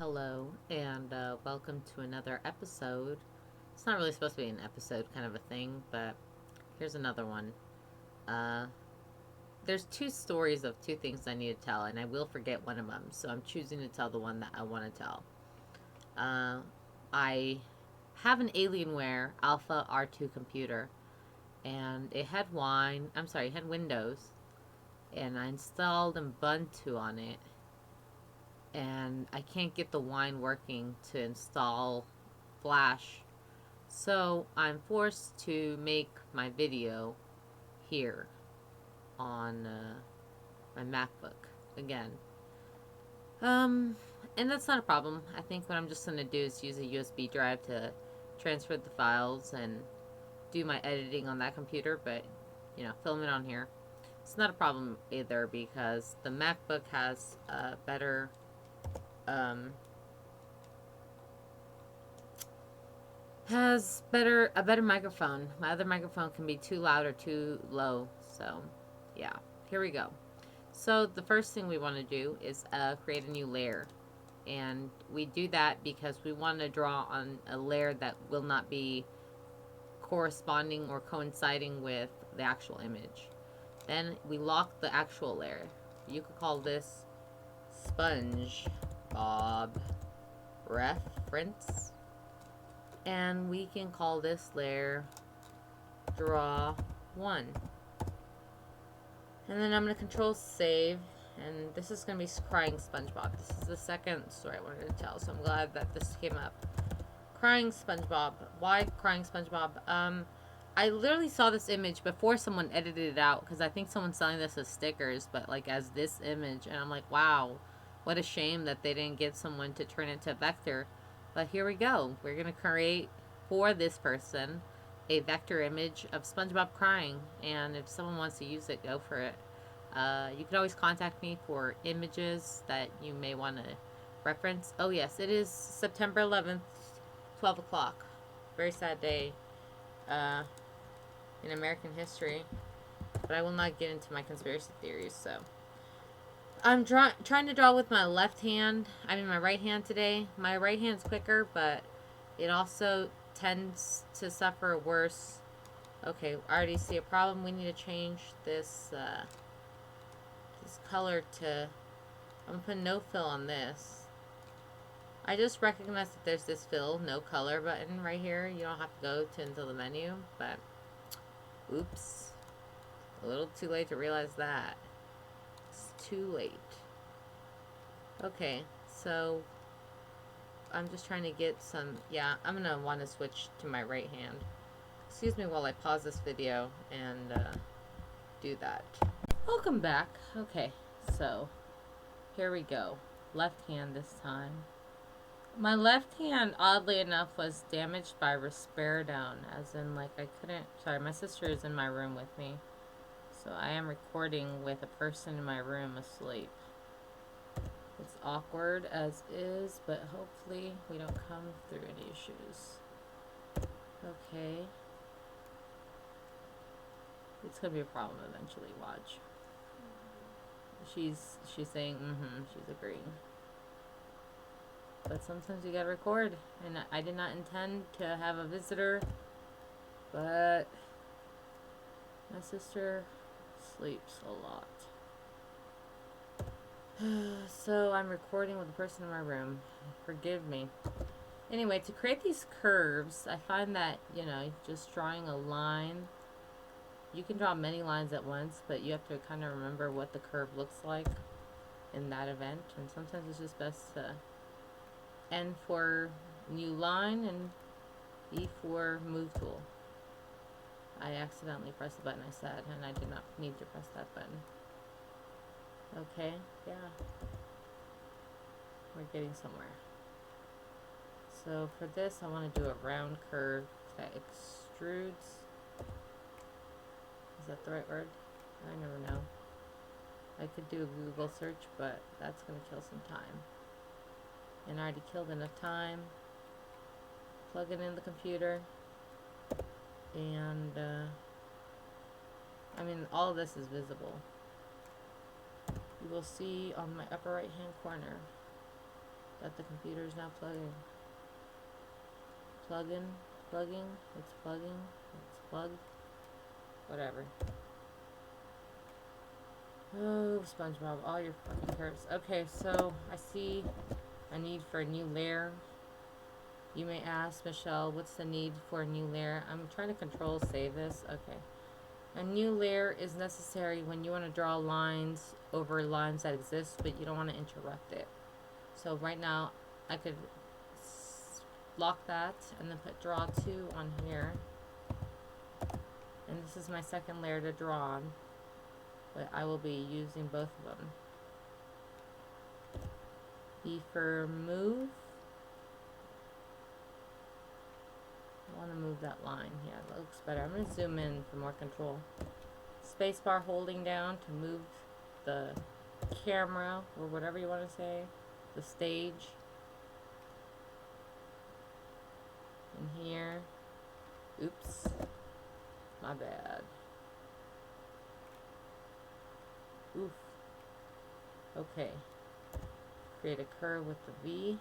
hello, and welcome to another episode. It's not really supposed to be an episode kind of a thing, but here's another one. Uh, there's two stories of two things I need to tell, and I will forget one of them, so I'm choosing to tell the one that I want to tell. Uh, I have an Alienware Alpha R2 computer, and it had it had Windows, and I installed Ubuntu on it, and I can't get the Wine working to install Flash. So I'm forced to make my video here on my MacBook again. Um, and that's not a problem. I think what I'm just going to do is use a USB drive to transfer the files and do my editing on that computer, but film it on here. It's not a problem either because the MacBook has a better um, a better microphone. My other microphone can be too loud or too low. So, yeah. Here we go. So, the first thing we want to do is create a new layer. And we do that because we want to draw on a layer that will not be corresponding or coinciding with the actual image. Then we lock the actual layer. You could call this SpongeBob reference. And we can call this layer draw 1. And then I'm going to control save. And this is going to be crying SpongeBob. This is the second story I wanted to tell. So I'm glad that this came up. Crying SpongeBob. Why crying SpongeBob? I literally saw this image before someone edited it out. Because I think someone's selling this as stickers. But like as this image. And I'm like, wow. What a shame that they didn't get someone to turn it to vector. But here we go. We're going to create for this person a vector image of SpongeBob crying. And if someone wants to use it, go for it. You can always contact me for images that you may want to reference. Oh yes, it is September 11th, 12 o'clock. Very sad day in American history. But I will not get into my conspiracy theories, so... I'm trying to draw with my left hand. I mean my right hand today. My right hand's quicker, but it also tends to suffer worse. Okay, I already see a problem. We need to change this this color to... I'm going to put no fill on this. I just recognize that there's this fill, no color button right here. You don't have to go into the menu, but... Oops. A little too late to realize that. Too late. Okay, so I'm just trying to get some... Yeah, I'm going to want to switch to my right hand. Excuse me while I pause this video and do that. Welcome back. Okay, so here we go. Left hand this time. My left hand, oddly enough, was damaged by risperidone, as in, like, I couldn't... Sorry, my sister is in my room with me. So I am recording with a person in my room asleep. It's awkward as is, but hopefully we don't come through any issues. Okay. It's gonna be a problem eventually, watch. She's saying she's agreeing. But sometimes you gotta record, and I did not intend to have a visitor, but my sister sleeps a lot. So I'm recording with the person in my room. Forgive me. Anyway, to create these curves, I find that, just drawing a line, you can draw many lines at once, but you have to kind of remember what the curve looks like in that event. And sometimes it's just best to N for new line and E for move tool. I accidentally pressed the button I said, and I did not need to press that button. Okay, yeah. We're getting somewhere. So for this, I want to do a round curve that extrudes. Is that the right word? I never know. I could do a Google search, but that's going to kill some time. And I already killed enough time. Plug it in the computer. And, I mean, all of this is visible. You will see on my upper right hand corner That the computer is now plugging. Plugging. It's plugging. It's plugged. Whatever. Oh, SpongeBob, all your fucking curves. Okay, so I see a need for a new layer. You may ask, Michelle, what's the need for a new layer? I'm trying to control save this. Okay. A new layer is necessary when you want to draw lines over lines that exist, but you don't want to interrupt it. So right now, I could lock that and then put draw 2 on here. And this is my second layer to draw on, but I will be using both of them. E for move. I want to move that line. Yeah, that looks better. I'm going to zoom in for more control. Spacebar holding down to move the camera, or whatever you want to say, the stage. In here. Oops. My bad. Oof. Okay. Create a curve with the V.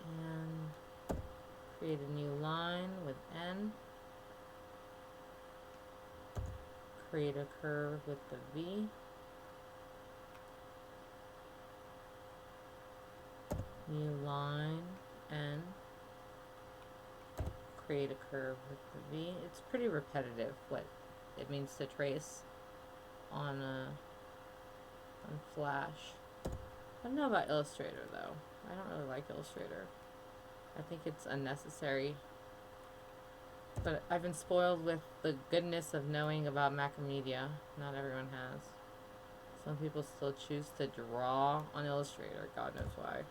And create a new line with N. Create a curve with the V. New line, N. Create a curve with the V. It's pretty repetitive what it means to trace on Flash. I don't know about Illustrator though. I don't really like Illustrator. I think it's unnecessary. But I've been spoiled with the goodness of knowing about Macromedia. Not everyone has. Some people still choose to draw on Illustrator. God knows why.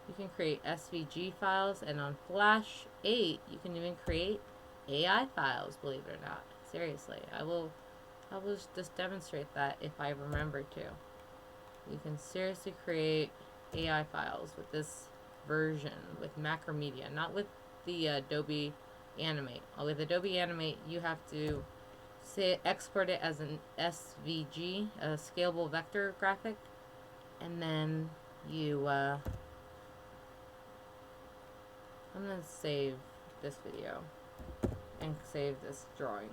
You can create SVG files, and on Flash 8, you can even create AI files, believe it or not. Seriously, I will just demonstrate that if I remember to. You can seriously create AI files with this version, with Macromedia, not with the Adobe Animate. With Adobe Animate, you have to export it as an SVG, a scalable vector graphic, and then you, I'm going to save this video and save this drawing.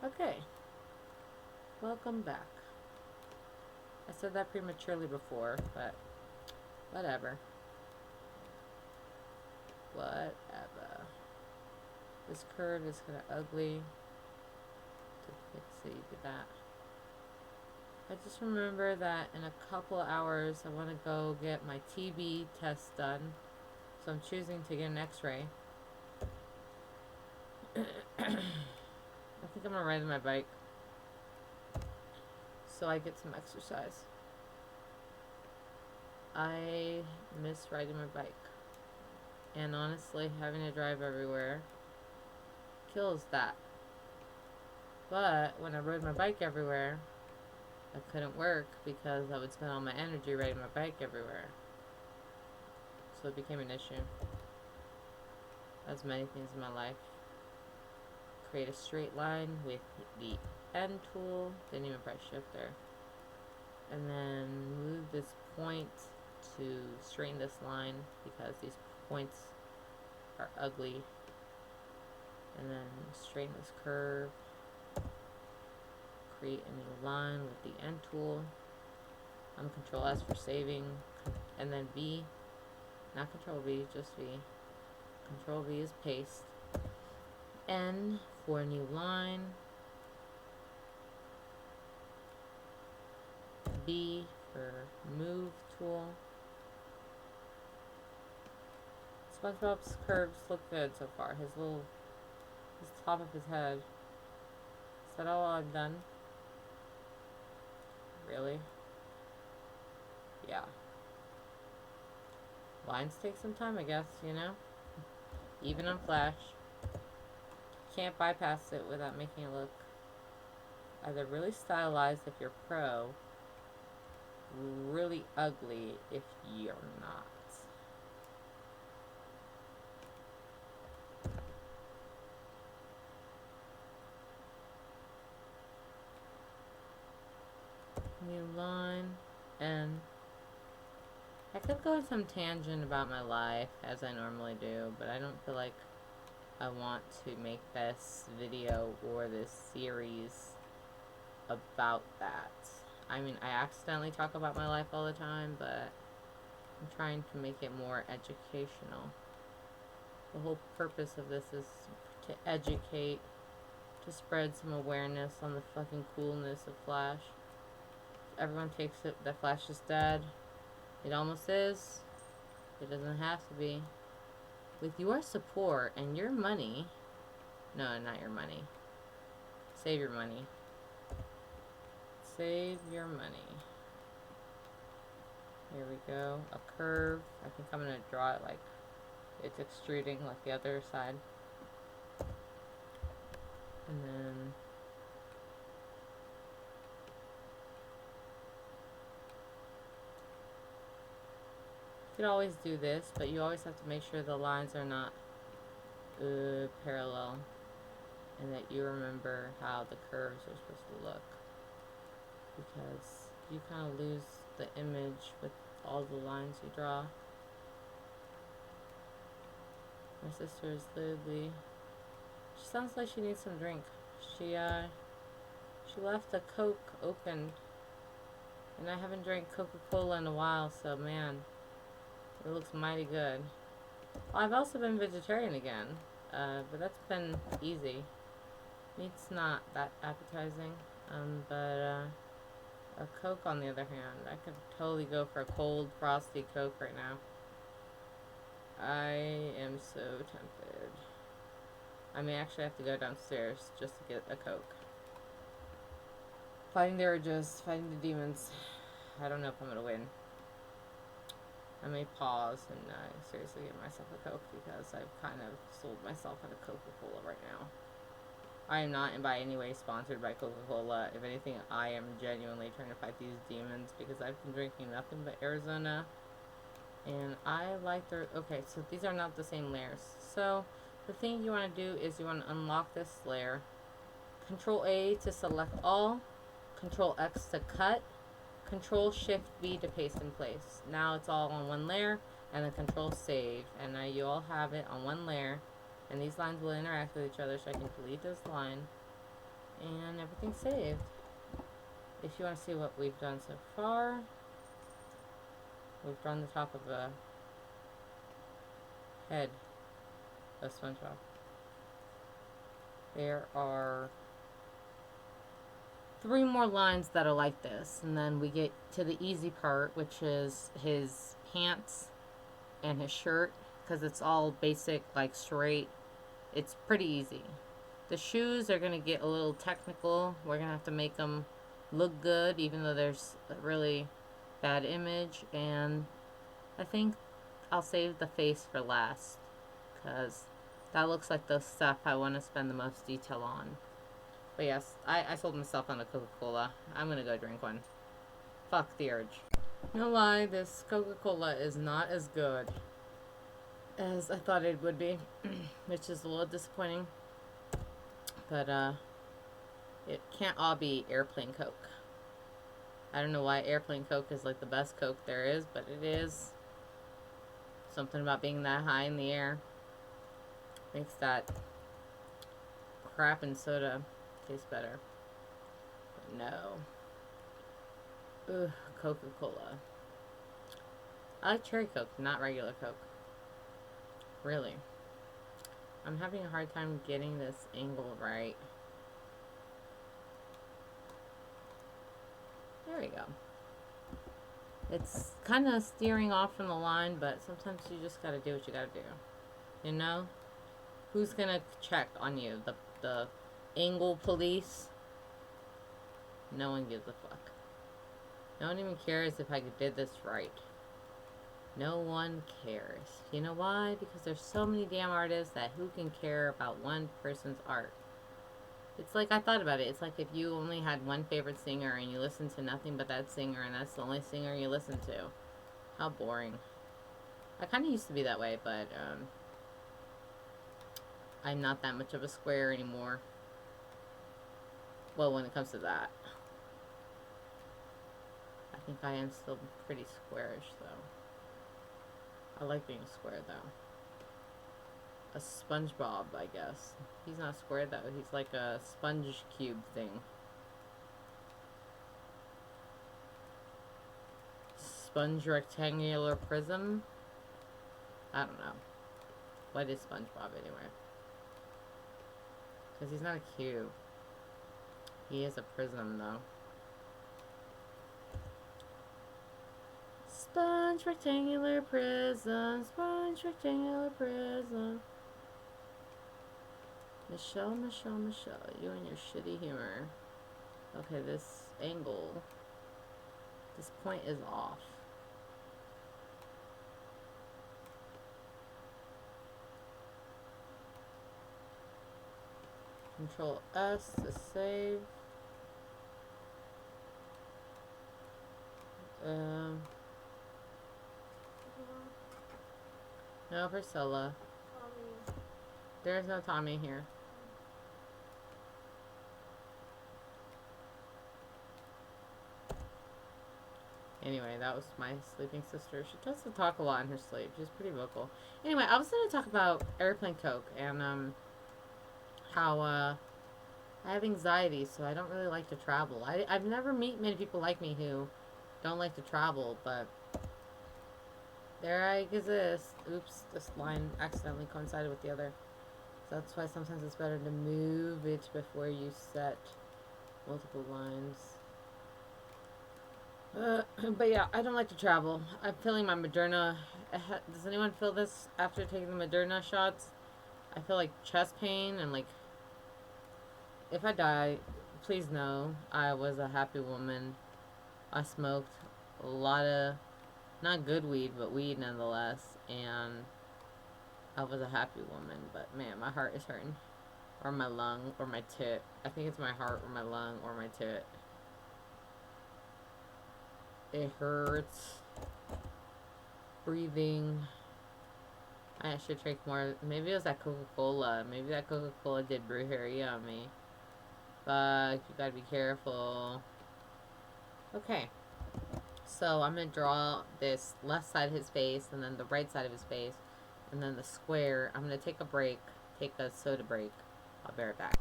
Okay. Welcome back. I said that prematurely before, but whatever. Whatever. This curve is kind of ugly. To fix it, you do that. I just remember that in a couple hours I want to go get my TB test done. So I'm choosing to get an x-ray. I think I'm going to ride my bike so I get some exercise. I miss riding my bike. And honestly, having to drive everywhere kills that. But when I rode my bike everywhere, I couldn't work because I would spend all my energy riding my bike everywhere. So it became an issue. As many things in my life. Create a straight line with the N tool. Didn't even press shift there. And then move this point to straighten this line because these points are ugly. And then straighten this curve. Create a new line with the N tool. I'm Control S for saving. And then V. Not Control V, just V. Control V is paste. N for a new line. B for move tool. SpongeBob's curves look good so far. His top of his head. Is that all I've done? Really? Yeah. Lines take some time, I guess, you know? Even on Flash. Can't bypass it without making it look either really stylized if you're pro, really ugly if you're not. new line, and I could go on some tangent about my life, as I normally do, but I don't feel like I want to make this video or this series about that. I mean, I accidentally talk about my life all the time, but I'm trying to make it more educational. The whole purpose of this is to educate, to spread some awareness on the fucking coolness of Flash. Everyone takes it that Flash is dead. It almost is. It doesn't have to be. With your support and your money, no, not your money. Save your money. Save your money. Here we go. A curve. I think I'm going to draw it like it's extruding like the other side. And then you could always do this, but you always have to make sure the lines are not parallel, and that you remember how the curves are supposed to look, because you kind of lose the image with all the lines you draw. My sister is literally, she sounds like she needs some drink. She left the Coke open, and I haven't drank Coca-Cola in a while, so man, it looks mighty good. Well, I've also been vegetarian again, but that's been easy. Meat's not that appetizing, but a Coke on the other hand, I could totally go for a cold, frosty Coke right now. I am so tempted. I may actually have to go downstairs just to get a Coke. Fighting the urges, fighting the demons. I don't know if I'm gonna win. I may pause and seriously get myself a Coke, because I've kind of sold myself on a Coca-Cola right now. I am not by any way sponsored by Coca-Cola. If anything, I am genuinely trying to fight these demons, because I've been drinking nothing but Arizona. And I like their... Okay, so these are not the same layers. So the thing you want to do is you want to unlock this layer. Control A to select all. Control X to cut. Control Shift V to paste in place. Now it's all on one layer, and then Control Save, and now you all have it on one layer, and these lines will interact with each other, so I can delete this line, and everything's saved. If you want to see what we've done so far, we've drawn the top of a head of SpongeBob. There are 3 more lines that are like this, and then we get to the easy part, which is his pants and his shirt, because it's all basic, like straight. It's pretty easy. The shoes are going to get a little technical. We're going to have to make them look good, even though there's a really bad image, and I think I'll save the face for last, because that looks like the stuff I want to spend the most detail on. But yes, I sold myself on a Coca-Cola. I'm gonna go drink one. Fuck the urge. No lie, this Coca-Cola is not as good as I thought it would be, which is a little disappointing. But it can't all be airplane Coke. I don't know why airplane Coke is like the best Coke there is, but it is. Something about being that high in the air makes that crap and soda tastes better. But no. Ugh, Coca-Cola. I like cherry Coke, not regular Coke. Really. I'm having a hard time getting this angle right. There we go. It's kind of steering off from the line, but sometimes you just gotta do what you gotta do. You know? Who's gonna check on you? The angle police? No one gives a fuck. No one even cares if I did this right. No one cares. You know why? Because there's so many damn artists that who can care about one person's art? It's like, I thought about it. It's like if you only had one favorite singer and you listen to nothing but that singer, and that's the only singer you listen to. How boring. I kind of used to be that way, but I'm not that much of a square anymore. Well, when it comes to that. think I am still pretty squarish, though. I like being square, though. A SpongeBob, I guess. He's not square, though. He's like a sponge cube thing. Sponge rectangular prism? I don't know. What is SpongeBob, anyway? Because he's not a cube. He is a prism, though. Sponge rectangular prism, sponge rectangular prism. Michelle, you and your shitty humor. Okay, this angle, this point is off. Control S to save. No, Priscilla. Tommy. There is no Tommy here. Anyway, that was my sleeping sister. She tries to talk a lot in her sleep. She's pretty vocal. Anyway, I was going to talk about airplane coke and how I have anxiety, so I don't really like to travel. I've never met many people like me who don't like to travel, but there I exist. Oops, this line accidentally coincided with the other. So that's why sometimes it's better to move it before you set multiple lines. But yeah, I don't like to travel. I'm feeling my Moderna. Does anyone feel this after taking the Moderna shots? I feel like chest pain and like, if I die, please know I was a happy woman. I smoked a lot of, not good weed, but weed nonetheless, and I was a happy woman. But man, my heart is hurting, or my lung, or my tit. I think it's my heart, or my lung, or my tit. It hurts. Breathing. I should drink more. Maybe it was that Coca-Cola. Maybe that Coca-Cola did brujeria on me. But you gotta be careful. Okay. So I'm gonna draw this left side of his face, and then the right side of his face, and then the square. I'm gonna take a break. Take a soda break. I'll be right back.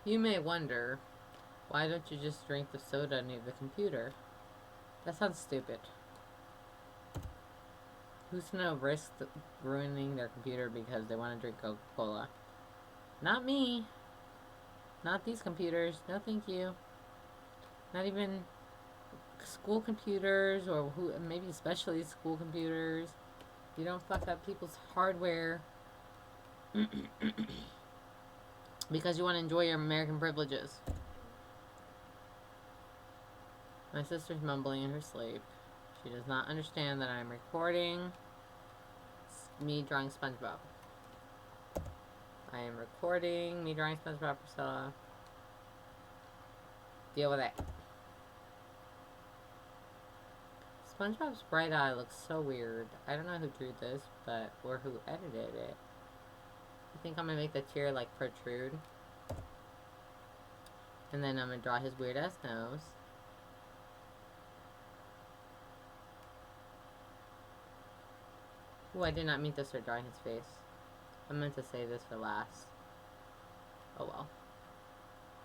You may wonder, why don't you just drink the soda near the computer? That sounds stupid. Who's gonna risk ruining their computer because they want to drink Coca-Cola? Not me. Not these computers. No, thank you. Not even school computers, or who? Maybe especially school computers. You don't fuck up people's hardware because you want to enjoy your American privileges. My sister's mumbling in her sleep. She does not understand that I'm recording me drawing SpongeBob. I am recording me drawing SpongeBob, Priscilla. Deal with it. SpongeBob's bright eye looks so weird. I don't know who drew this, or who edited it. I think I'm gonna make the tear like protrude. And then I'm gonna draw his weird ass nose. Oh, I did not mean to start drawing his face. I meant to save this for last. Oh well.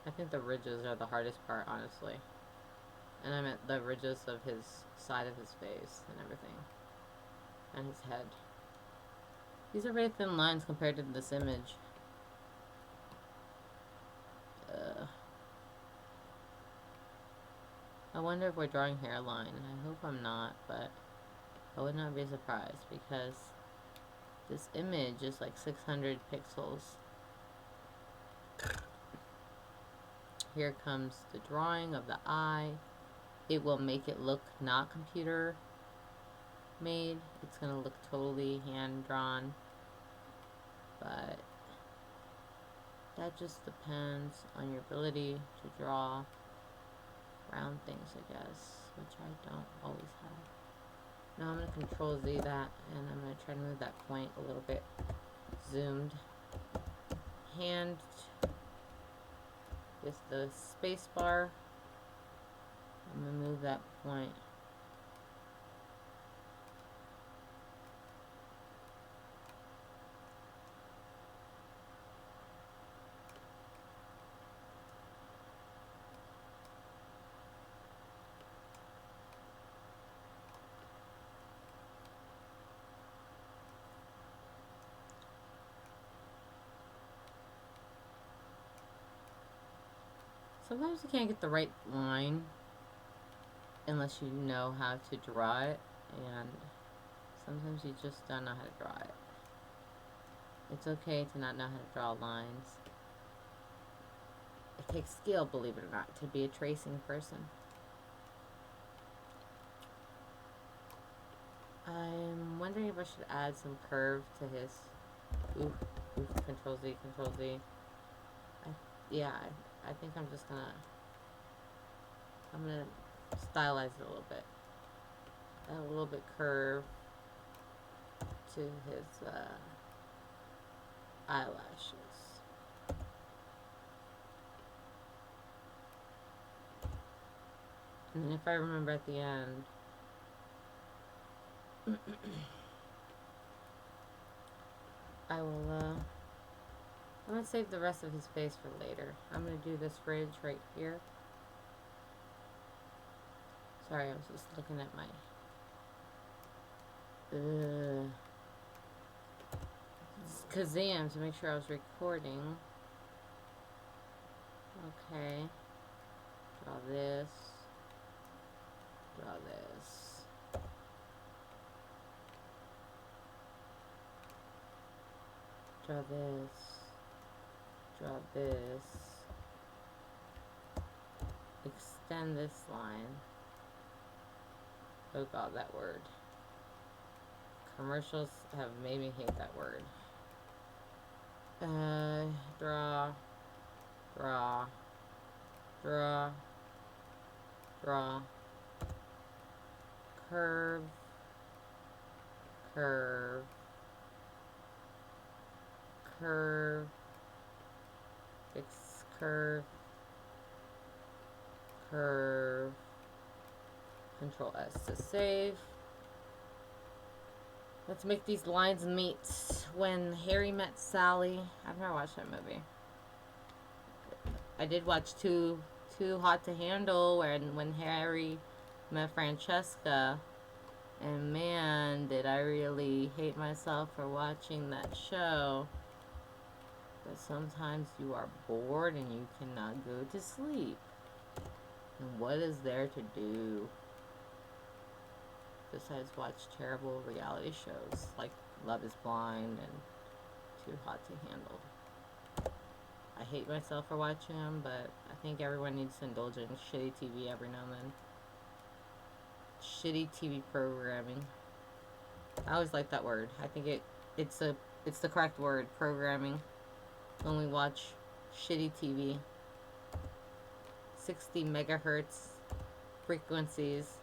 I think the ridges are the hardest part, honestly. And I meant the ridges of his side of his face and everything. And his head. These are very thin lines compared to this image. I wonder if we're drawing hairline. I hope I'm not, but I would not be surprised because this image is like 600 pixels. Here comes the drawing of the eye. It will make it look not computer made. It's gonna look totally hand drawn, but that just depends on your ability to draw round things, I guess, which I don't always have. Now I'm going to Control Z that, and I'm going to try to move that point a little bit zoomed. Hand with the space bar. I'm going to move that point Sometimes you can't get the right line unless you know how to draw it, and sometimes you just don't know how to draw it. It's okay to not know how to draw lines. It takes skill, believe it or not, to be a tracing person. I'm wondering if I should add some curve to his... Oof, oof, Control Z, Control Z. I think I'm just gonna... I'm gonna stylize it a little bit. Add a little bit curve to his eyelashes. And if I remember at the end, I will, I'm gonna save the rest of his face for later. I'm gonna do this ridge right here. Sorry, I was just looking at my, Kazam to make sure I was recording. Okay. Draw this. Draw this. Draw this. Draw this. Extend this line. Oh god, that word. Commercials have made me hate that word. Draw. Draw. Draw. Draw. Curve. Curve. Curve. Fix curve. Curve. Control S to save. Let's make these lines meet. When Harry Met Sally. I've never watched that movie. I did watch Too Hot to Handle, when Harry met Francesca. And man, did I really hate myself for watching that show. But sometimes you are bored and you cannot go to sleep. And what is there to do besides watch terrible reality shows like Love is Blind and Too Hot to Handle? I hate myself for watching them, but I think everyone needs to indulge in shitty TV every now and then. Shitty TV programming. I always like that word. I think it's the correct word, programming. When we watch shitty TV. 60 megahertz frequencies.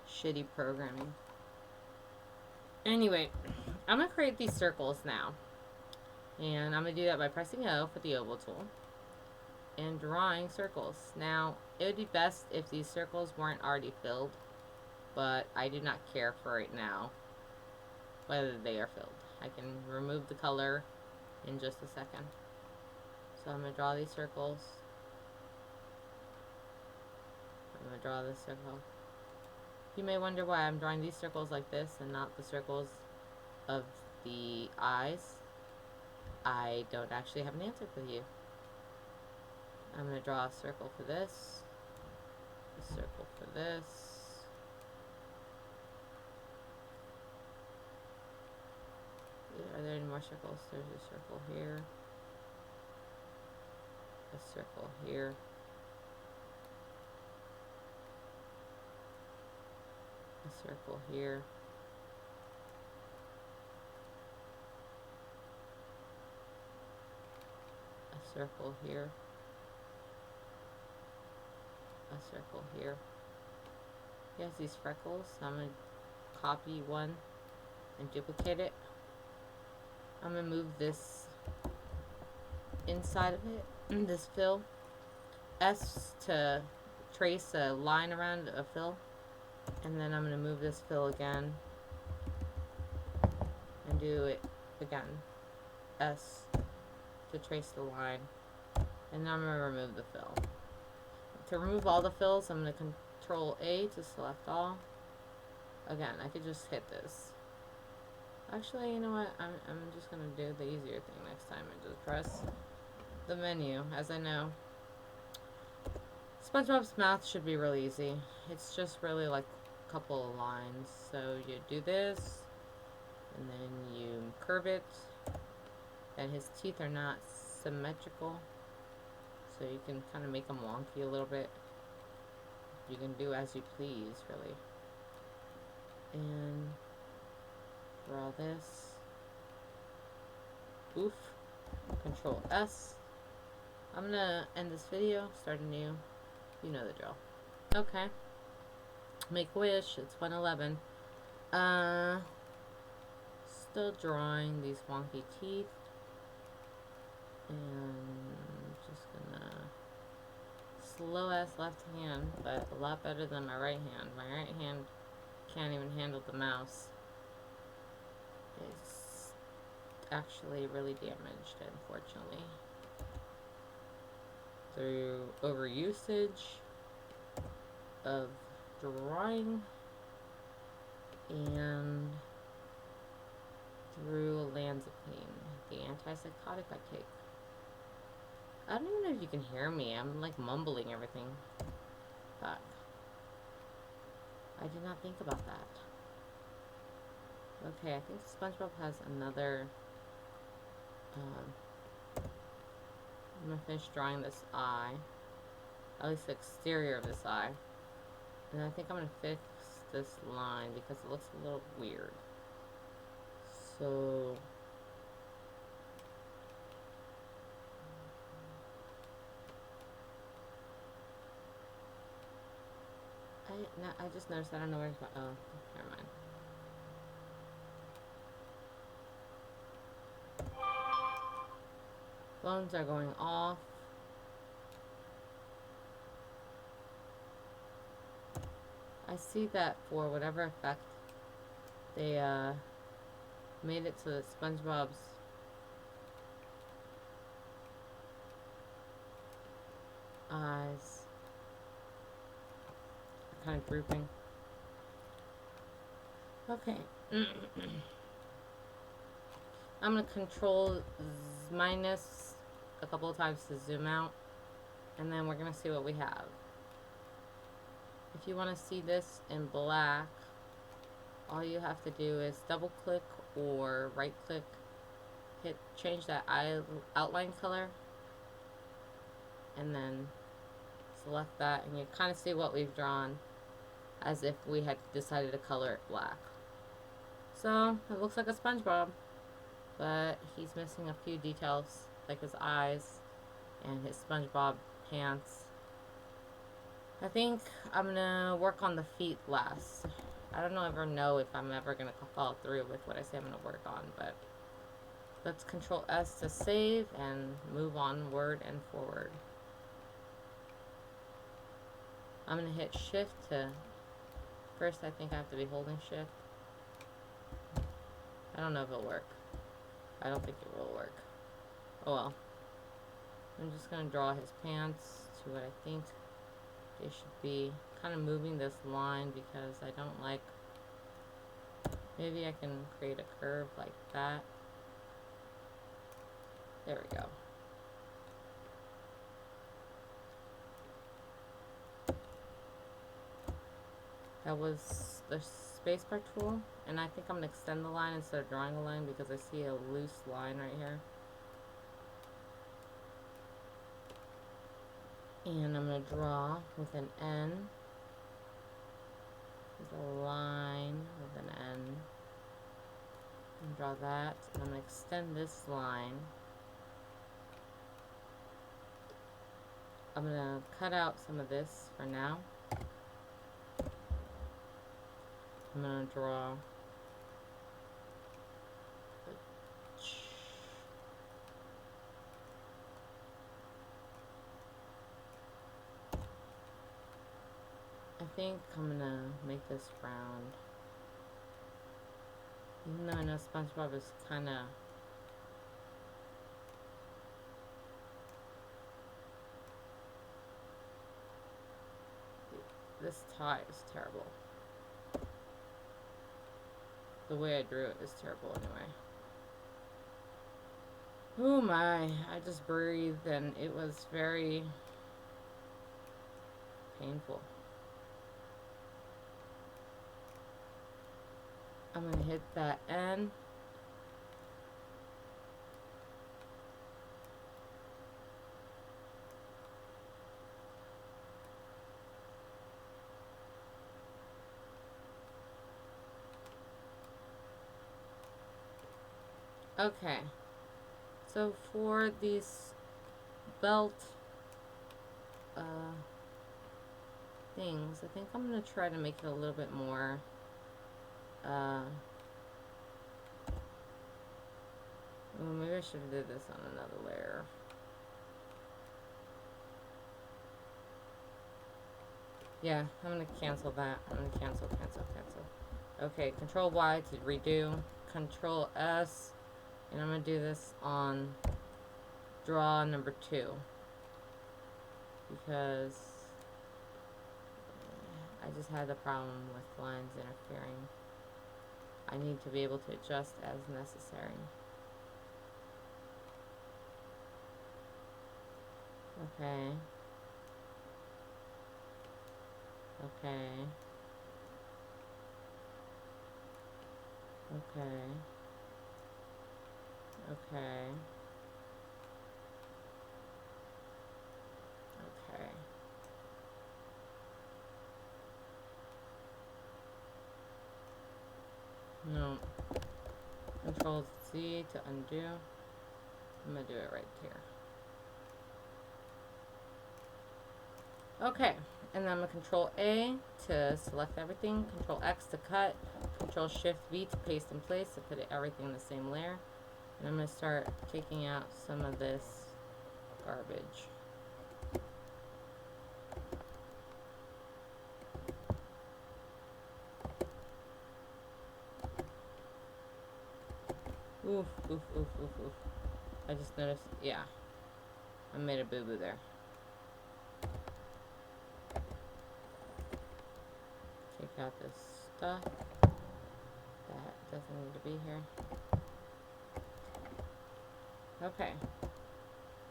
Shitty programming. Anyway, I'm going to create these circles now. And I'm going to do that by pressing O for the oval tool. And drawing circles. Now, it would be best if these circles weren't already filled. But I do not care for right now whether they are filled. I can remove the color in just a second. So I'm going to draw these circles. I'm going to draw this circle. You may wonder why I'm drawing these circles like this and not the circles of the eyes. I don't actually have an answer for you. I'm going to draw a circle for this. A circle for this. Are there any more circles? There's a circle here. A circle here. A circle here. A circle here. A circle here. He has these freckles, so I'm going to copy one and duplicate it. I'm going to move this inside of it, this fill. S to trace a line around a fill. And then I'm going to move this fill again. And do it again. S to trace the line. And now I'm going to remove the fill. To remove all the fills, I'm going to Control A to select all. Again, I could just hit this. Actually, you know what? I'm just going to do the easier thing next time and just press the menu, as I know. SpongeBob's math should be real easy. It's just really like a couple of lines. So you do this, and then you curve it, and his teeth are not symmetrical, so you can kind of make them wonky a little bit. You can do as you please, really. And draw this. Oof. Control S. I'm gonna end this video, start a new. You know the drill. Okay. Make wish. It's 1:11. Still drawing these wonky teeth. And just gonna slow ass left hand, but a lot better than my right hand. My right hand can't even handle the mouse. It's actually really damaged, unfortunately, through overusage of drawing and through olanzapine, the antipsychotic I take. I don't even know if you can hear me. I'm like mumbling everything. Fuck. I did not think about that. Okay, I think SpongeBob has another. I'm gonna finish drawing this eye. At least the exterior of this eye. And I think I'm gonna fix this line because it looks a little weird. So. I just noticed I don't know where's my. Oh, never mind. Bones are going off. I see that for whatever effect they made it so that SpongeBob's eyes are kind of drooping. Okay. I'm going to control minus a couple of times to zoom out, and then we're going to see what we have. If you want to see this in black, all you have to do is double click or right click, hit change that outline color, and then select that, and you kind of see what we've drawn as if we had decided to color it black. So it looks like a SpongeBob, but he's missing a few details like his eyes and his SpongeBob pants. I think I'm gonna work on the feet last. I don't ever know if I'm ever gonna follow through with what I say I'm gonna work on, but let's Control S to save and move onward and forward. I'm gonna hit Shift to. First, I think I have to be holding Shift. I don't know if it'll work. I don't think it will work. Oh well. I'm just gonna draw his pants to what I think they should be. Kind of moving this line because I don't like. Maybe I can create a curve like that. There we go. That was the spacebar tool, and I think I'm going to extend the line instead of drawing a line because I see a loose line right here. And I'm going to draw with an N. There's a line with an N. And draw that, and I'm going to extend this line. I'm going to cut out some of this for now. I'm going to draw I think I'm going to make this round. Even though I know SpongeBob is kind of this tie is terrible. The way I drew it is terrible anyway. Oh my, I just breathed and it was very painful. I'm gonna hit that N. Okay, so for these belt things, I think I'm gonna try to make it a little bit more well, maybe I should have did this on another layer. Yeah, I'm gonna cancel that. I'm gonna cancel. Okay, Control Y to redo. Control S, and I'm gonna do this on draw number 2 because I just had a problem with lines interfering. I need to be able to adjust as necessary. Okay. Okay. Okay. Okay. Okay. No. Control Z to undo. I'm gonna do it right here. Okay, and then I'm gonna Control A to select everything, Control X to cut, Control Shift V to paste in place to put everything in the same layer. And I'm gonna start taking out some of this garbage. Oof, oof, oof, oof, oof. I just noticed, yeah, I made a boo-boo there. Take out this stuff that doesn't need to be here. Okay,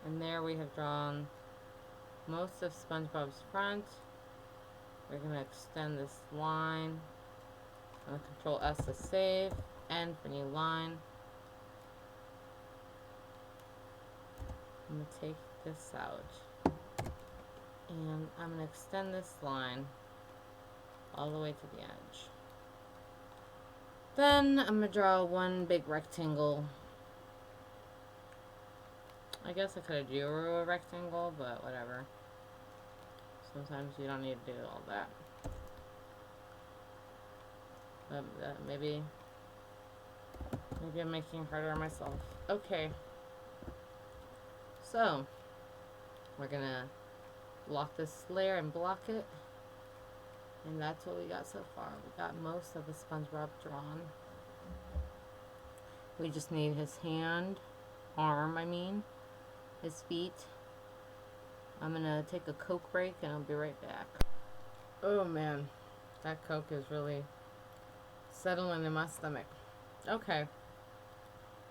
and there we have drawn most of SpongeBob's front. We're going to extend this line. I'm going to Control S to save, N for new line. I'm going to take this out, and I'm going to extend this line all the way to the edge. Then I'm going to draw one big rectangle. I guess I could have drew a rectangle, but whatever. Sometimes you don't need to do all that. Maybe I'm making it harder on myself. Okay. So, we're gonna lock this layer and block it. And that's what we got so far. We got most of the SpongeBob drawn. We just need his arm, his feet. I'm gonna take a Coke break and I'll be right back. Oh man, that Coke is really settling in my stomach. Okay.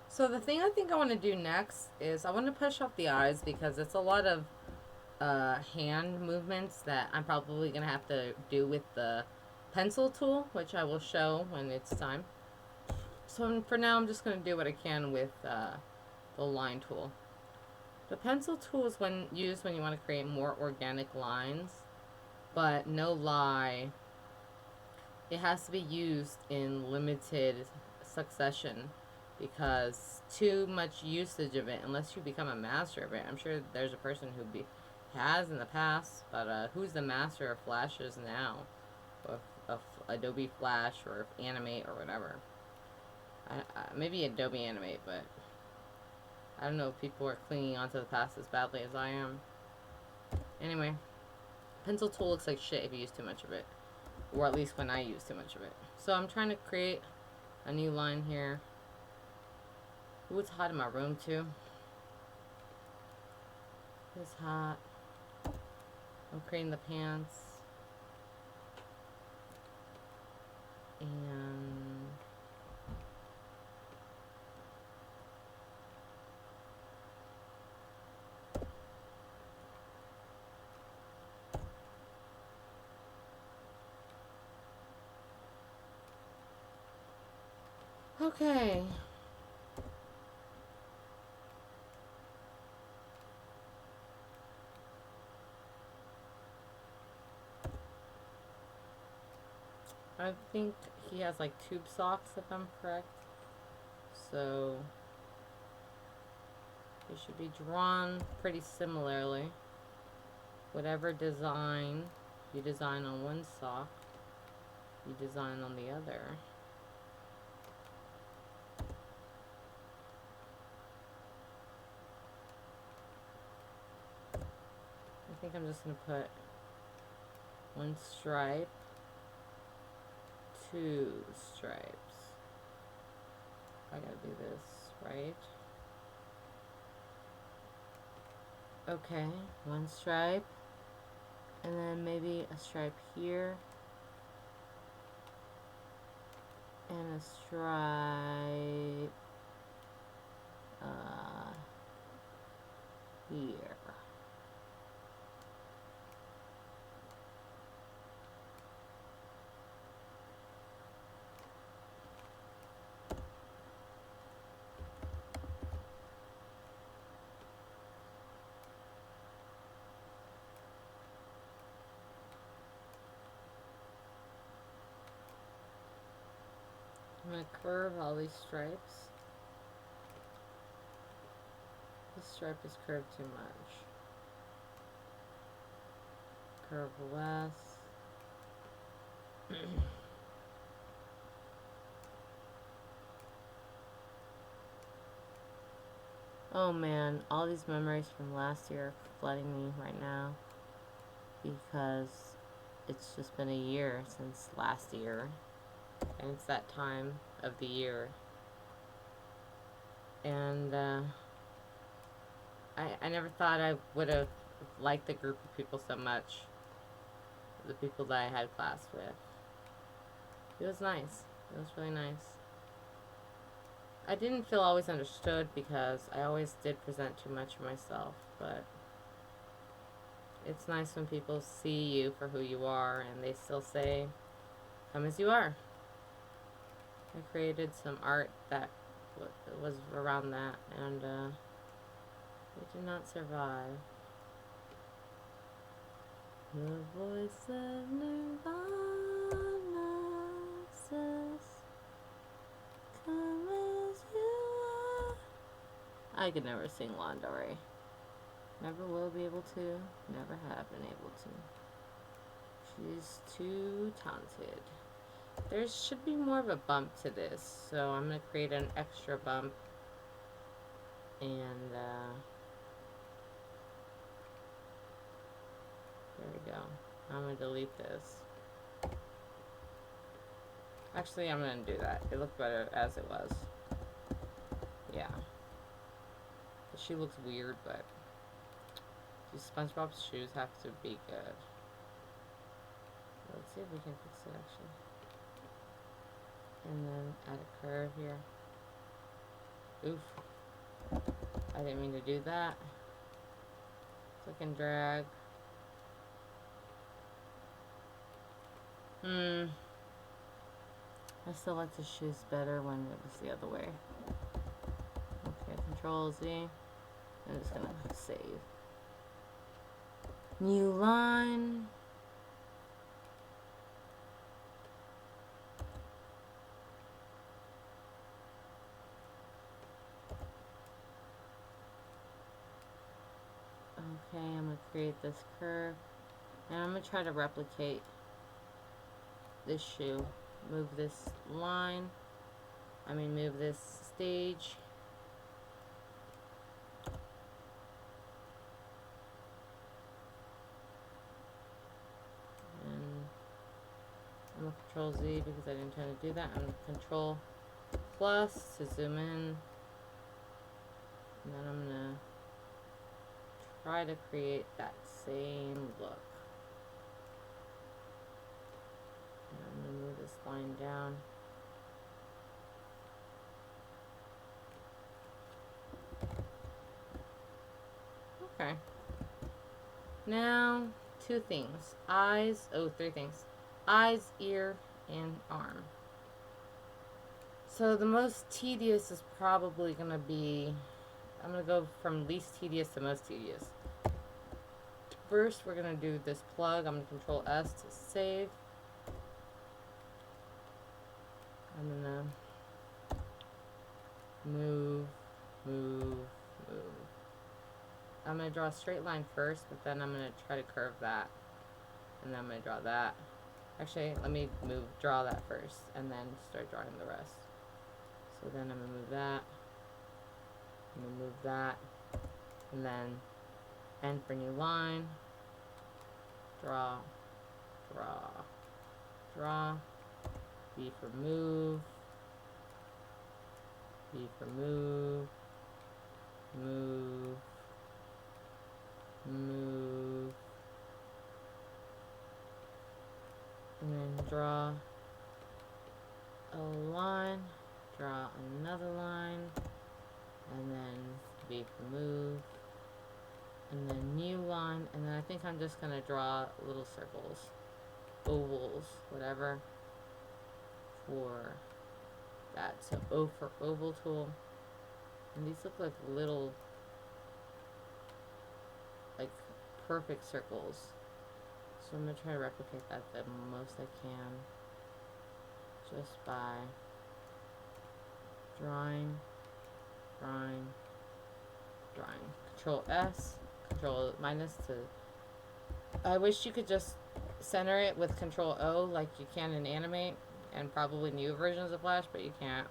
So the thing I think I want to do next is I want to push off the eyes because it's a lot of hand movements that I'm probably going to have to do with the pencil tool, which I will show when it's time. So for now, I'm just going to do what I can with the line tool. The pencil tool is used when you want to create more organic lines, but no lie, it has to be used in limited succession because too much usage of it, unless you become a master of it. I'm sure there's a person who has in the past, but who's the master of flashes now? Of Adobe Flash or Animate or whatever. Maybe Adobe Animate, but I don't know if people are clinging onto the past as badly as I am. Anyway, pencil tool looks like shit if you use too much of it. Or at least when I use too much of it. So I'm trying to create a new line here. Ooh, it's hot in my room too. It's hot. I'm creating the pants. And... Okay. I think he has like tube socks, if I'm correct. So they should be drawn pretty similarly. Whatever design you design on one sock, you design on the other. I think I'm just going to put one stripe, two stripes. I gotta do this, right? Okay, one stripe, and then maybe a stripe here, and a stripe here. I'm going to curve all these stripes. This stripe is curved too much. Curve less. Oh man, all these memories from last year are flooding me right now because it's just been a year since last year, and it's that time of the year. And I never thought I would have liked the group of people so much, the people that I had class with. It was nice. It was really nice. I didn't feel always understood because I always did present too much of myself, but it's nice when people see you for who you are and they still say, come as you are. I created some art that was around that, and it did not survive. The voice of Nirvana says, come as you are. I could never sing Lana Del Rey. Never will be able to. Never have been able to. She's too talented. There should be more of a bump to this, so I'm going to create an extra bump. And there we go. I'm going to delete this. Actually, I'm going to do that. It looked better as it was. Yeah. She looks weird, but these SpongeBob's shoes have to be good. Let's see if we can fix it, actually. And then add a curve here. Oof. I didn't mean to do that. Click and drag. I still like the shoes better when it was the other way. Okay, Control Z. I'm just gonna save. New line. Okay, I'm gonna create this curve. And I'm gonna try to replicate this shoe. Move this line. Move this stage. And I'm gonna Control Z because I didn't intend to do that. I'm gonna Control plus to zoom in. And then I'm gonna try to create that same look. And I'm gonna move this line down. Okay. Now, two things. Three things. Eyes, ear, and arm. So the most tedious is probably going to be, I'm going to go from least tedious to most tedious. First, we're going to do this plug. I'm going to control S to save. I'm going to move, move, move. I'm going to draw a straight line first, but then I'm going to try to curve that. And then I'm going to draw that. Actually, let me draw that first, and then start drawing the rest. So then I'm going to move that. I'm going to move that. And then N for new line. Draw, draw, draw. B for move. B for move. Move. Move. And then draw a line, draw another line, and then B for move, and then new line, and then I think I'm just going to draw little circles, ovals, whatever, for that. So O for oval tool, and these look like little, like perfect circles. So I'm going to try to replicate that the most I can, just by drawing, drawing, drawing. Control S, Control minus to, I wish you could just center it with Control O like you can in Animate and probably new versions of Flash, but you can't.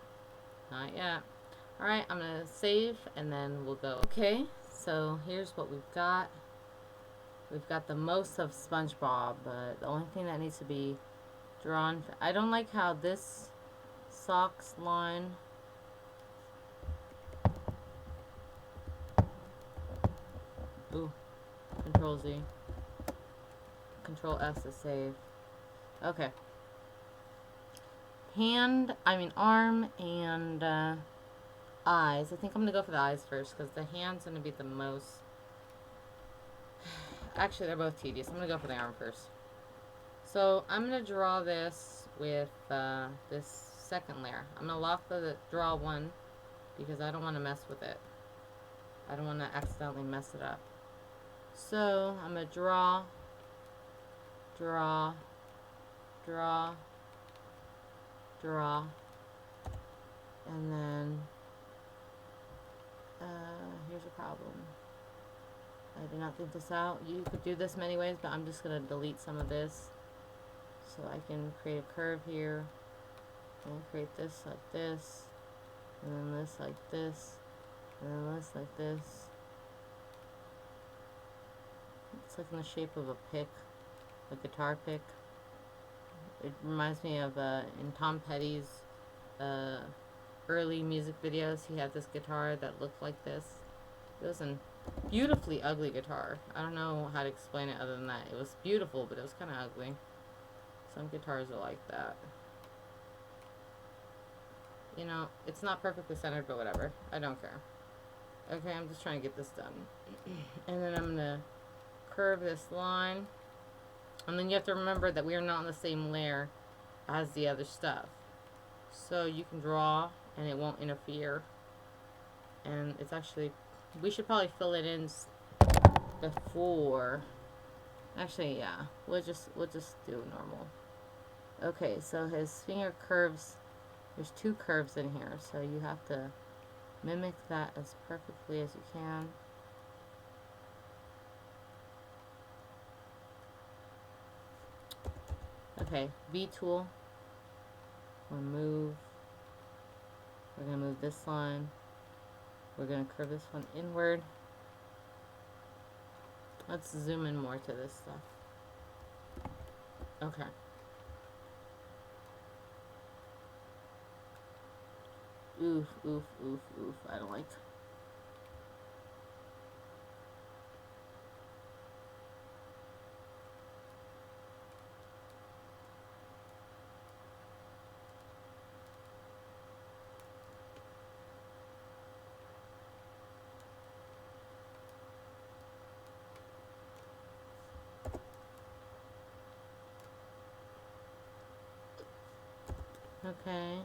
Not yet. Alright, I'm going to save and then we'll go. Okay, so here's what we've got. We've got the most of SpongeBob, but the only thing that needs to be drawn, I don't like how this socks line Control Z, Control S to save. Okay, arm and eyes. I think I'm gonna go for the eyes first because the hand's gonna be the most. Actually, they're both tedious. I'm going to go for the arm first. So, I'm going to draw this with this second layer. I'm going to lock the draw one because I don't want to mess with it. I don't want to accidentally mess it up. So, I'm going to draw, draw, draw, draw, and then here's a problem. I did not think this out. You could do this many ways, but I'm just going to delete some of this so I can create a curve here and create this like this, and then this like this, and then this like this. It's like in the shape of a pick, a guitar pick. It reminds me of in Tom Petty's early music videos, he had this guitar that looked like this. It was a beautifully ugly guitar. I don't know how to explain it other than that. It was beautiful, but it was kind of ugly. Some guitars are like that. You know, it's not perfectly centered, but whatever. I don't care. Okay, I'm just trying to get this done. And then I'm going to curve this line. And then you have to remember that we are not on the same layer as the other stuff. So you can draw and it won't interfere. And it's actually, we should probably fill it in before. Actually, yeah, we'll just do normal. Okay, so his finger curves, there's two curves in here, so you have to mimic that as perfectly as you can. Okay, V tool. We'll move. We're going to move this line. We're going to curve this one inward. Let's zoom in more to this stuff. Okay. Oof, oof, oof, oof. I don't like. Okay.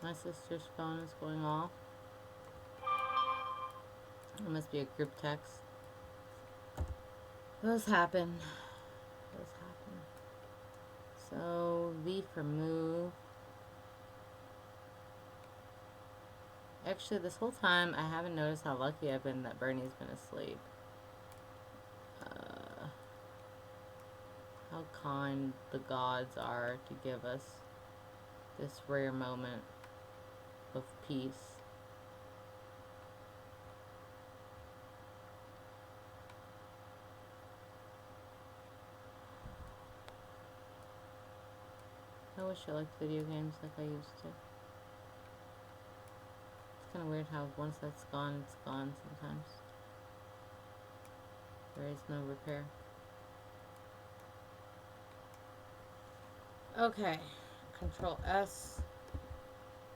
My sister's phone is going off. It must be a group text. Those happen. Those happen. So, V for move. Actually, this whole time, I haven't noticed how lucky I've been that Bernie's been asleep. How kind the gods are to give us this rare moment of peace. I wish I liked video games like I used to. It's kind of weird how once that's gone, it's gone sometimes. There is no repair. Okay, Control S,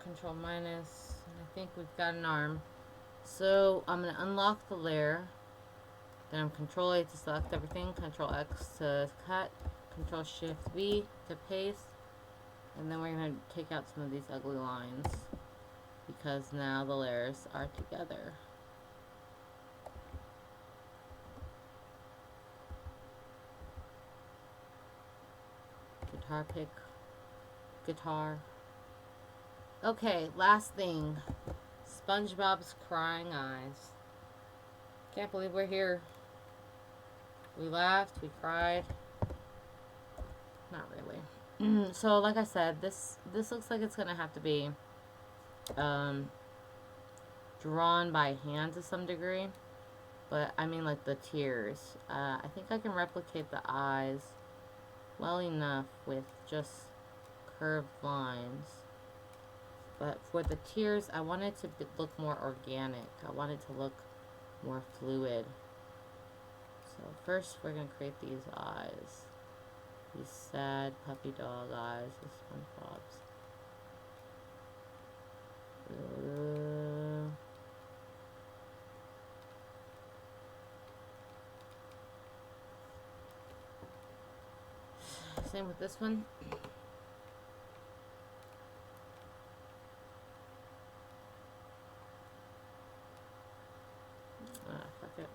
Control minus, and I think we've got an arm. So I'm going to unlock the layer. Then I'm Control A to select everything, Control X to cut, Control Shift V to paste, and then we're going to take out some of these ugly lines because now the layers are together. Guitar pick, guitar. Okay, last thing. SpongeBob's crying eyes. Can't believe we're here. We laughed, we cried. Not really. So, like I said, this looks like it's gonna have to be drawn by hand to some degree. But I mean, like the tears. I think I can replicate the eyes well enough with just curved lines. But for the tears, I want it to look more organic. I want it to look more fluid. So first we're going to create these eyes. These sad puppy dog eyes with SpongeBob's. Same with this one. Fuck it.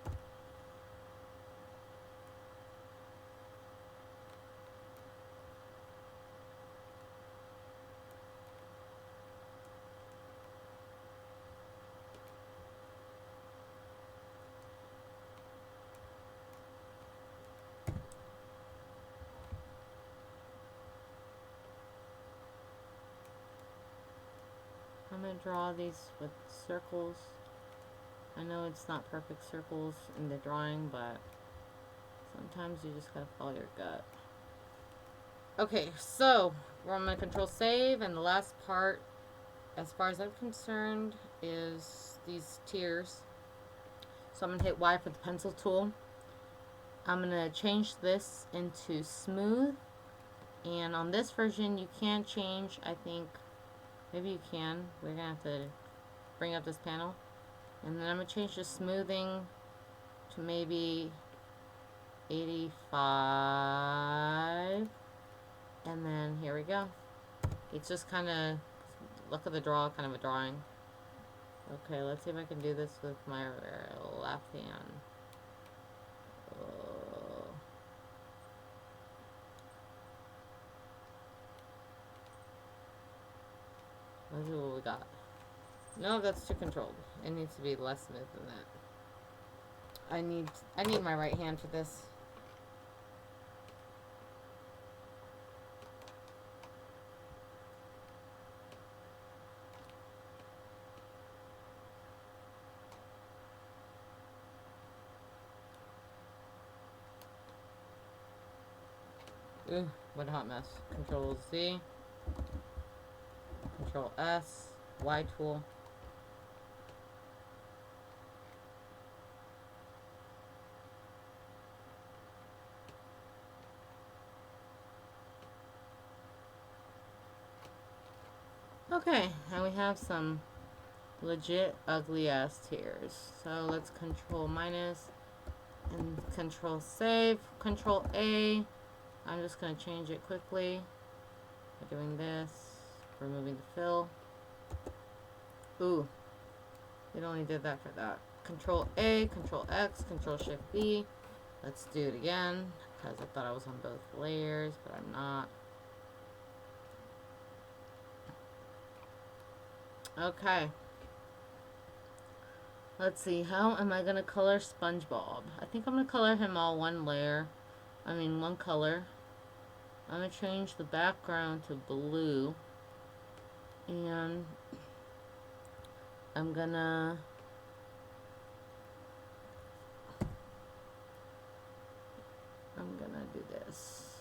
I'm going to draw these with circles. I know it's not perfect circles in the drawing, but sometimes you just gotta follow your gut. Okay, so we're going to Control Save, and the last part, as far as I'm concerned, is these tears. So I'm going to hit Y for the pencil tool. I'm going to change this into smooth, and on this version you can change, I think, maybe you can. We're going to have to bring up this panel. And then I'm going to change the smoothing to maybe 85. And then here we go. It's just kind of, look at the draw, kind of a drawing. Okay, let's see if I can do this with my left hand. Let's see what we got. No, that's too controlled. It needs to be less smooth than that. I need my right hand for this. Ooh, what a hot mess. Control Z. Control S. Y tool. Okay, and we have some legit ugly ass tears. So let's Control minus and Control save. Control A. I'm just going to change it quickly by doing this, removing the fill. Ooh, it only did that for that. Control A, Control X, Control Shift B. Let's do it again, because I thought I was on both layers, but I'm not. Okay. Let's see, how am I going to color SpongeBob? I think I'm going to color him all one color. I'm going to change the background to blue. And I'm going to do this.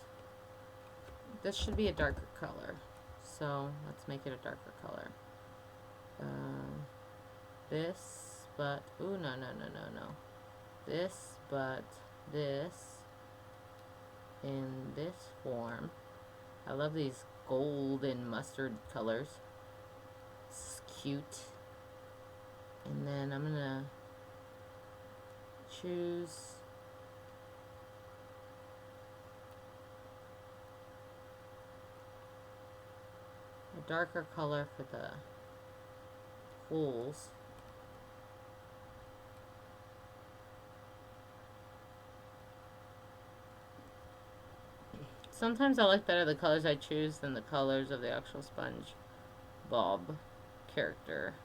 This should be a darker color. So let's make it a darker color. This, but, ooh, no. This, but this in this form. I love these golden mustard colors. It's cute. And then I'm gonna choose a darker color for the holes. Sometimes I like better the colors I choose than the colors of the actual SpongeBob character.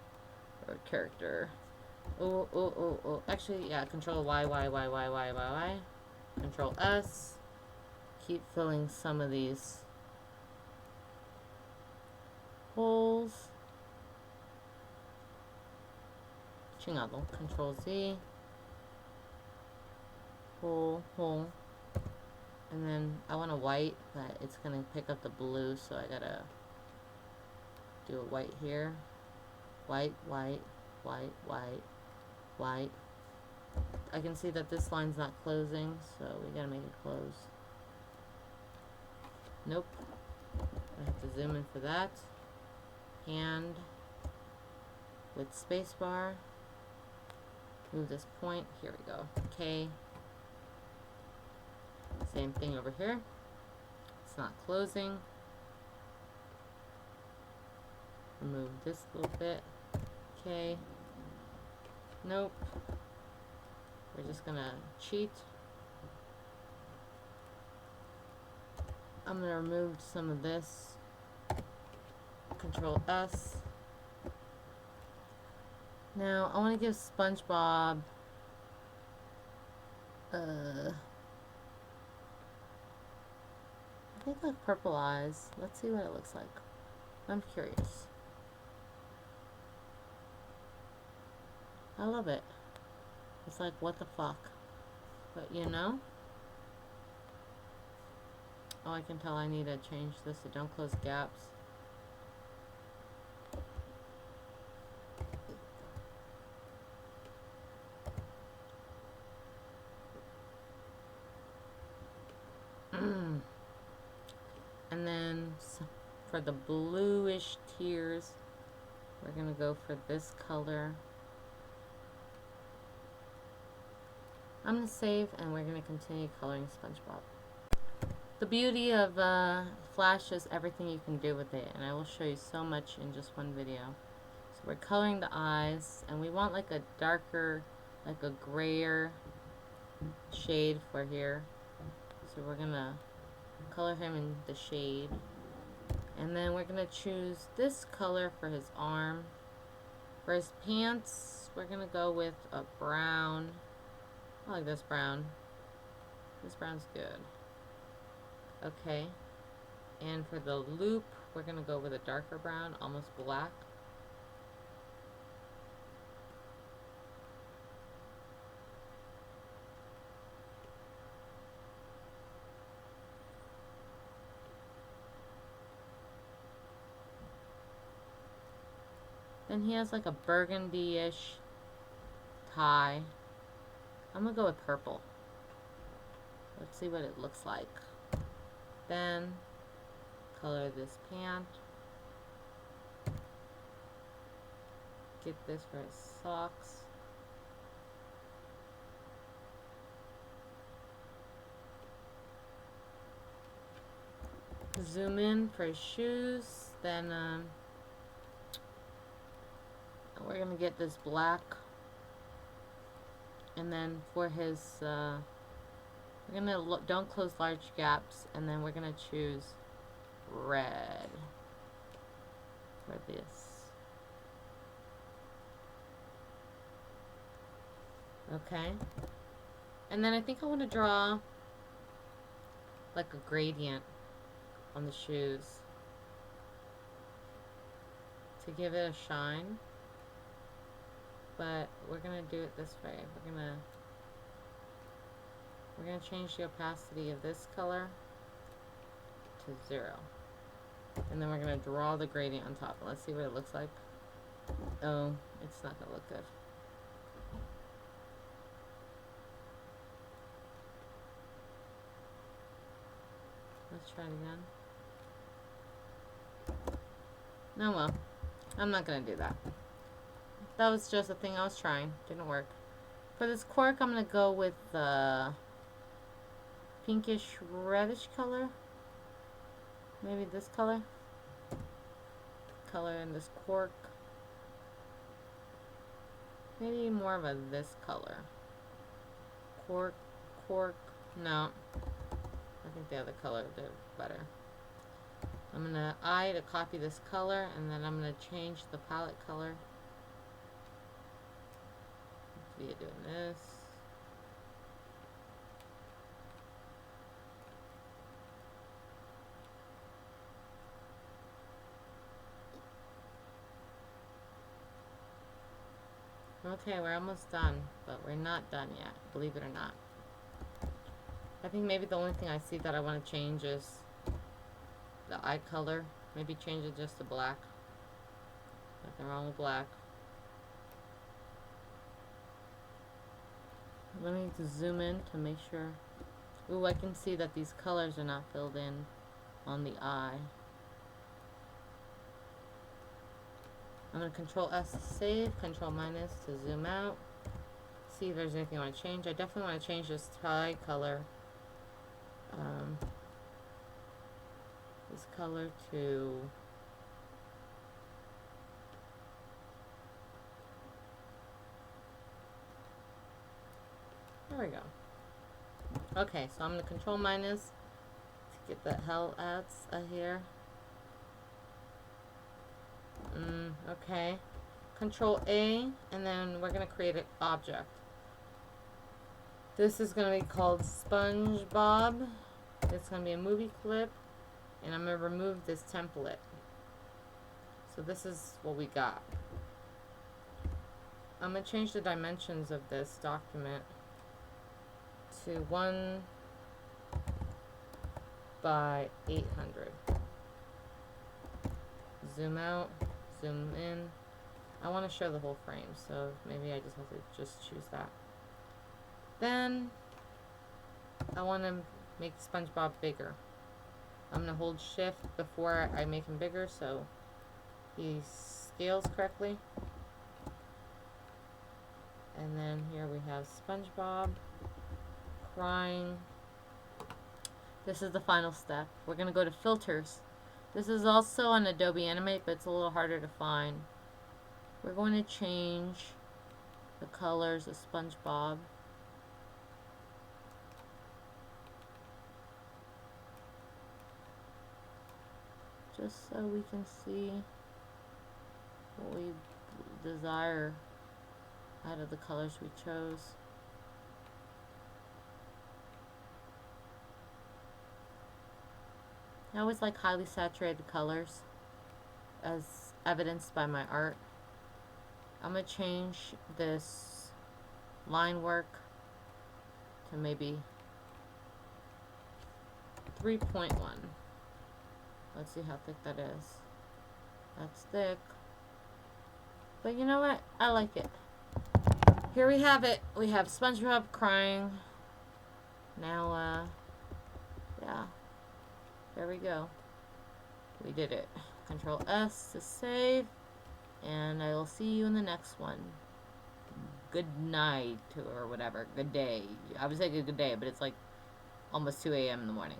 Oh. Actually, yeah, Control Y. Control S. Keep filling some of these holes. Chingado. Control Z. Hole. And then I want a white, but it's going to pick up the blue, so I gotta do a white here. White. I can see that this line's not closing, so we gotta make it close. Nope. I have to zoom in for that. Hand with spacebar. Move this point. Here we go. K. Same thing over here. It's not closing. Remove this little bit. Okay. Nope. We're just gonna cheat. I'm gonna remove some of this. Control S. Now I want to give SpongeBob I think like purple eyes. Let's see what it looks like. I'm curious. I love it. It's like, what the fuck? But you know? Oh, I can tell I need to change this so don't close gaps. And then for the bluish tears, we're gonna go for this color. I'm gonna save and we're gonna continue coloring SpongeBob. The beauty of Flash is everything you can do with it, and I will show you so much in just one video. So we're coloring the eyes, and we want like a darker, like a grayer shade for here. So we're gonna color him in the shade, and then we're gonna choose this color for his arm. For his pants, we're gonna go with a brown. I like this brown. This brown's good. Okay, and for the loop, we're gonna go with a darker brown, almost black. Then he has like a burgundy-ish tie. I'm gonna go with purple. Let's see what it looks like. Then color this pant. Get this for his socks. Zoom in for his shoes. Then we're going to get this black. And then for his, we're going to don't close large gaps. And then we're going to choose red for this. Okay. And then I think I want to draw like a gradient on the shoes to give it a shine. But we're gonna do it this way. We're gonna change the opacity of this color to 0. And then we're gonna draw the gradient on top. Let's see what it looks like. Oh, it's not gonna look good. Let's try it again. No, well, I'm not gonna do that. That was just a thing I was trying. Didn't work. For this cork, I'm gonna go with the pinkish reddish color. Maybe this color. Color in this cork. Maybe more of a this color. Cork. No. I think the other color did better. I'm gonna to copy this color, and then I'm gonna change the palette color via doing this. Okay, we're almost done, but we're not done yet, believe it or not. I think maybe the only thing I see that I want to change is the eye color. Maybe change it just to black. Nothing wrong with black. Let me zoom in to make sure. Ooh, I can see that these colors are not filled in on the eye. I'm going to Control S to save, Control minus to zoom out. See if there's anything I want to change. I definitely want to change this eye color. This color to there we go. Okay, so I'm going to Control minus to get the hell outs here. Okay. Control A, and then we're going to create an object. This is going to be called SpongeBob. It's going to be a movie clip, and I'm going to remove this template. So this is what we got. I'm going to change the dimensions of this document to 1 by 800. Zoom out, zoom in. I want to show the whole frame, so maybe I just have to just choose that. Then I want to make SpongeBob bigger. I'm going to hold shift before I make him bigger so he scales correctly. And then here we have SpongeBob crying. This is the final step. We're going to go to filters. This is also on Adobe Animate, but it's a little harder to find. We're going to change the colors of SpongeBob. Just so we can see what we desire out of the colors we chose. I always like highly saturated colors, as evidenced by my art. I'm going to change this line work to maybe 3.1. Let's see how thick that is. That's thick. But you know what? I like it. Here we have it. We have SpongeBob crying. Now, yeah. There we go. We did it. Control S to save. And I will see you in the next one. Good night, or whatever. Good day. I would say good day, but it's like almost 2 a.m. in the morning.